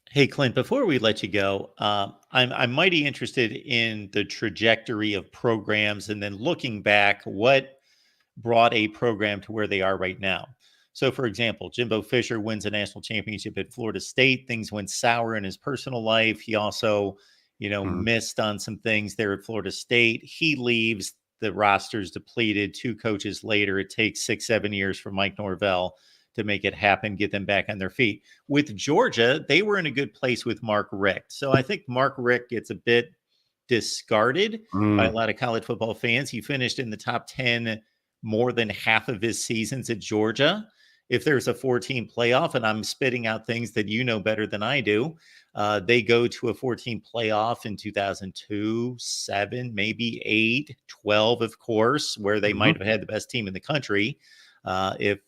Hey, Clint, before we let you go, I'm mighty interested in the trajectory of programs and then looking back, what brought a program to where they are right now. So, for example, Jimbo Fisher wins a national championship at Florida State. Things went sour in his personal life. He also, Mm. missed on some things there at Florida State. He leaves. The roster's depleted. Two coaches later, it takes 6, 7 years for Mike Norvell to make it happen, get them back on their feet. With Georgia, they were in a good place with Mark Richt. So I think Mark Richt gets a bit discarded by a Mm. lot of college football fans. He finished in the top 10 more than half of his seasons at Georgia. If there's a 14 playoff, and I'm spitting out things that you know better than I do, they go to a 14 playoff in 2002, 7, maybe 8, 12, of course, where they might Mhm. have had the best team in the country. If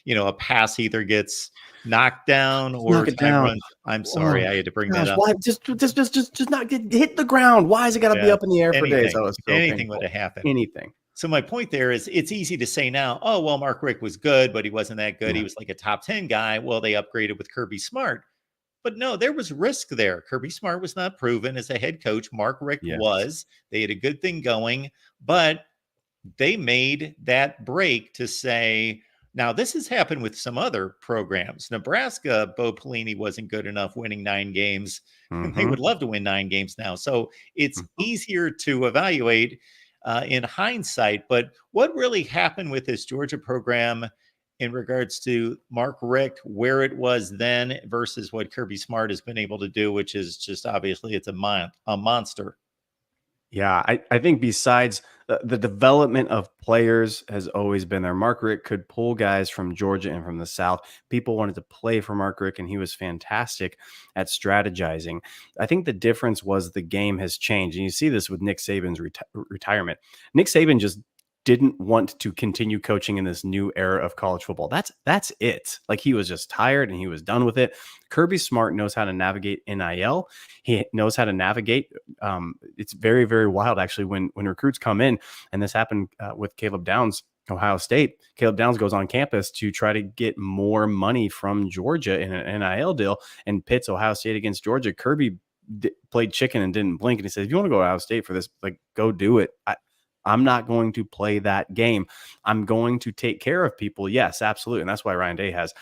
a pass either gets knocked down Just or knock it time down. runs. I'm Oh sorry, I had to bring that gosh, up. why just not get hit the ground? Why has it got to be Yeah, up in the air for days? anything, Oh, it's so anything would painful. have happened. Anything. So my point there is, it's easy to say now, oh, well, Mark Richt was good, but he wasn't that good. He Yeah. was like a top 10 guy. Well, they upgraded with Kirby Smart. But no, there was risk there. Kirby Smart was not proven as a head coach. Mark Richt Yes. was. They had a good thing going, but they made that break to say, now this has happened with some other programs. Nebraska, Bo Pelini wasn't good enough winning 9 games, and they Mhm. would love to win 9 games now. So it's Mhm. easier to evaluate in hindsight. But what really happened with this Georgia program in regards to Mark Richt, where it was then versus what Kirby Smart has been able to do, which is just obviously it's a monster. Yeah, I think besides the development of players has always been there. Mark Richt could pull guys from Georgia and from the South. People wanted to play for Mark Richt, and he was fantastic at strategizing. I think the difference was the game has changed, and you see this with Nick Saban's retirement. Nick Saban just didn't want to continue coaching in this new era of college football. That's it. Like, he was just tired and he was done with it. Kirby Smart knows how to navigate NIL. He knows how to navigate. It's very, very wild actually when recruits come in, and this happened with Caleb Downs, Ohio State. Caleb Downs goes on campus to try to get more money from Georgia in an NIL deal and pits Ohio State against Georgia. Kirby played chicken and didn't blink, and he said, "If you want to go to Ohio State for this, like, go do it. I'm not going to play that game. I'm going to take care of people." Yes, absolutely. And that's why Ryan Day has,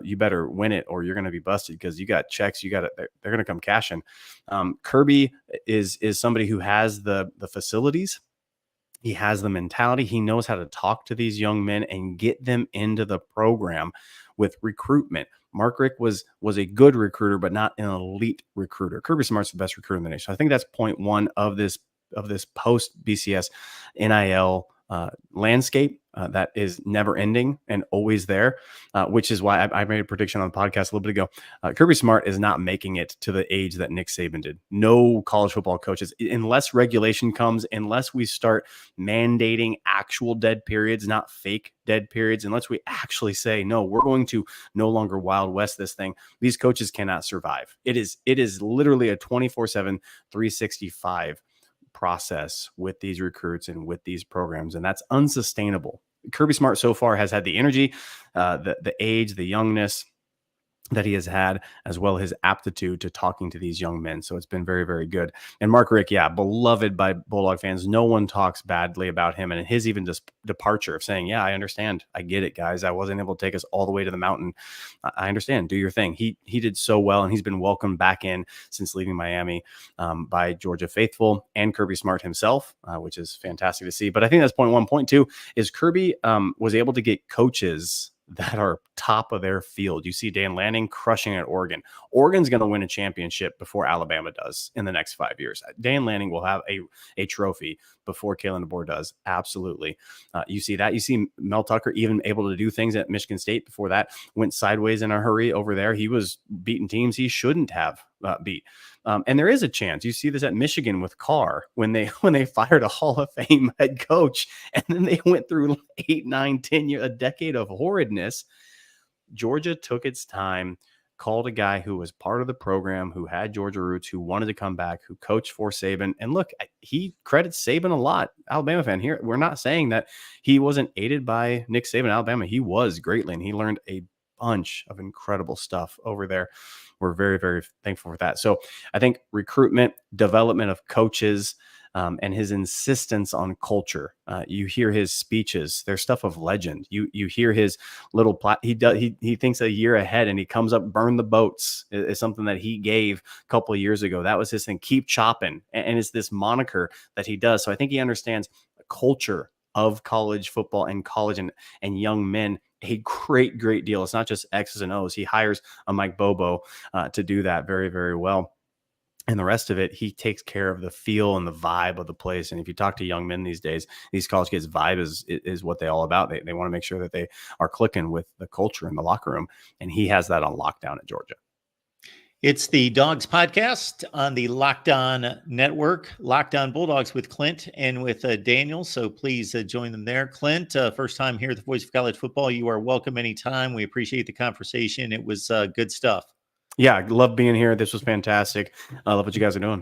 you better win it or you're going to be busted, because you got checks. They're going to come cashing. Kirby is somebody who has the facilities. He has the mentality. He knows how to talk to these young men and get them into the program with recruitment. Mark Richt was a good recruiter, but not an elite recruiter. Kirby Smart's the best recruiter in the nation. I think that's point one of this post BCS NIL landscape that is never ending and always there, which is why I made a prediction on the podcast a little bit ago. Kirby Smart is not making it to the age that Nick Saban did. No college football coaches, unless regulation comes, unless we start mandating actual dead periods, not fake dead periods, unless we actually say, no, we're going to no longer Wild West this thing, these coaches cannot survive. It is literally a 24/7, 365 process with these recruits and with these programs, and that's unsustainable. Kirby Smart so far has had the energy, the age, the youngness that he has had, as well as his aptitude to talking to these young men. So it's been very, very good. And Mark Richt, yeah, beloved by Bulldog fans. No one talks badly about him, and his even just departure of saying, yeah, I understand. I get it, guys. I wasn't able to take us all the way to the mountain. I understand. Do your thing. He did so well, and he's been welcomed back in since leaving Miami by Georgia faithful and Kirby Smart himself, which is fantastic to see. But I think that's point one. Point two is Kirby was able to get coaches that are top of their field. You see Dan Lanning crushing at Oregon. Oregon's going to win a championship before Alabama does in the next 5 years. Dan Lanning will have a trophy before Kalen DeBoer does. Absolutely. You see that. You see Mel Tucker even able to do things at Michigan State before that went sideways in a hurry over there. He was beating teams he shouldn't have beat. And there is a chance. You see this at Michigan with Carr when they fired a Hall of Fame head coach, and then they went through 8, 9, 10 years, a decade of horridness. Georgia took its time, called a guy who was part of the program, who had Georgia roots, who wanted to come back, who coached for Saban. And look, he credits Saban a lot. Alabama fan here. We're not saying that he wasn't aided by Nick Saban in Alabama. He was greatly, and he learned a bunch of incredible stuff over there. We're very, very thankful for that. So I think recruitment, development of coaches, and his insistence on culture. You hear his speeches; they're stuff of legend. You hear his little he thinks a year ahead, and he comes up. Burn the boats is something that he gave a couple of years ago. That was his thing. Keep chopping, and it's this moniker that he does. So I think he understands the culture of college football and college and young men a great deal. It's not just X's and O's. He hires a Mike Bobo to do that very, very well. And the rest of it, he takes care of the feel and the vibe of the place. And if you talk to young men these days, these college kids' vibe is what they all about. They want to make sure that they are clicking with the culture in the locker room. And he has that on lockdown at Georgia. It's the Dogs Podcast on the Locked On Network, Locked On Bulldogs with Clint and with Daniel. So please join them there. Clint, first time here at the Voice of College Football. You are welcome anytime. We appreciate the conversation. It was good stuff. Yeah, I love being here. This was fantastic. I love what you guys are doing.